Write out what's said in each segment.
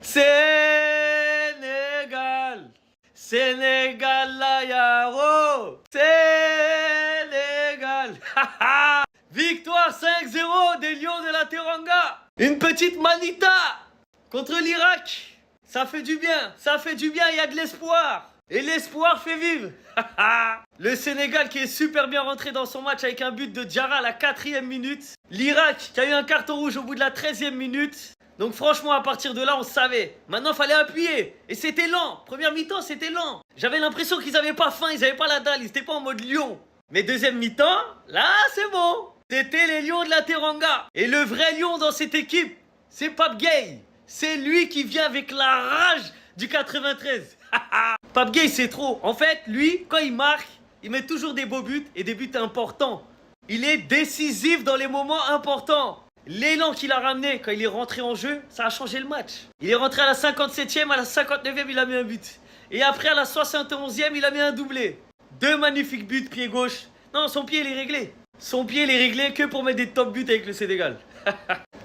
Sénégal, Sénégal la Yaro, Sénégal. Victoire 5-0 des Lions de la Teranga. Une petite manita contre l'Irak. Ça fait du bien, ça fait du bien, il y a de l'espoir. Et l'espoir fait vivre. Le Sénégal qui est super bien rentré dans son match avec un but de Diarra à la 4e minute. L'Irak qui a eu un carton rouge au bout de la 13e minute. Donc franchement, à partir de là, on savait. Maintenant, il fallait appuyer. Et c'était lent. Première mi-temps, c'était lent. J'avais l'impression qu'ils n'avaient pas faim, ils n'avaient pas la dalle, ils n'étaient pas en mode lion. Mais deuxième mi-temps, là, c'est bon. C'était les Lions de la Teranga. Et le vrai lion dans cette équipe, c'est Pape Gueye. C'est lui qui vient avec la rage du 93. Pape Gueye, c'est trop. En fait, lui, quand il marque, il met toujours des beaux buts et des buts importants. Il est décisif dans les moments importants. L'élan qu'il a ramené quand il est rentré en jeu, ça a changé le match. Il est rentré à la 57e, à la 59e, il a mis un but. Et après, à la 71e, il a mis un doublé. 2 magnifiques buts, pied gauche. Non, son pied, il est réglé. Son pied, il est réglé que pour mettre des top buts avec le Sénégal.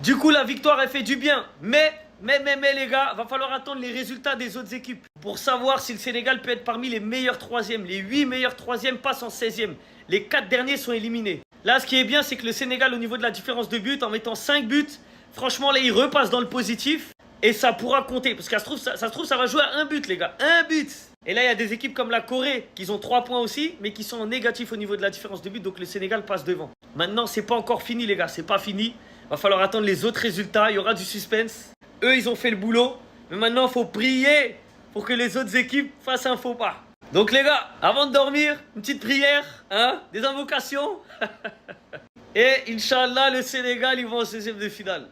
Du coup, la victoire, elle fait du bien. Mais, les gars, va falloir attendre les résultats des autres équipes pour savoir si le Sénégal peut être parmi les meilleurs troisièmes. Les 8 meilleurs troisièmes passent en 16e. Les 4 derniers sont éliminés. Là, ce qui est bien, c'est que le Sénégal, au niveau de la différence de but, en mettant 5 buts, franchement, là, il repasse dans le positif. Et ça pourra compter. Parce que ça se trouve, ça va jouer à un but, les gars. Un but. Et là, il y a des équipes comme la Corée qui ont 3 points aussi, mais qui sont en négatif au niveau de la différence de but. Donc, le Sénégal passe devant. Maintenant, c'est pas encore fini, les gars. C'est pas fini. Va falloir attendre les autres résultats. Il y aura du suspense. Eux, ils ont fait le boulot. Mais maintenant, il faut prier pour que les autres équipes fassent un faux pas. Donc, les gars, avant de dormir, une petite prière, hein, des invocations. Et Inch'Allah, le Sénégal, ils vont en 16e de finale.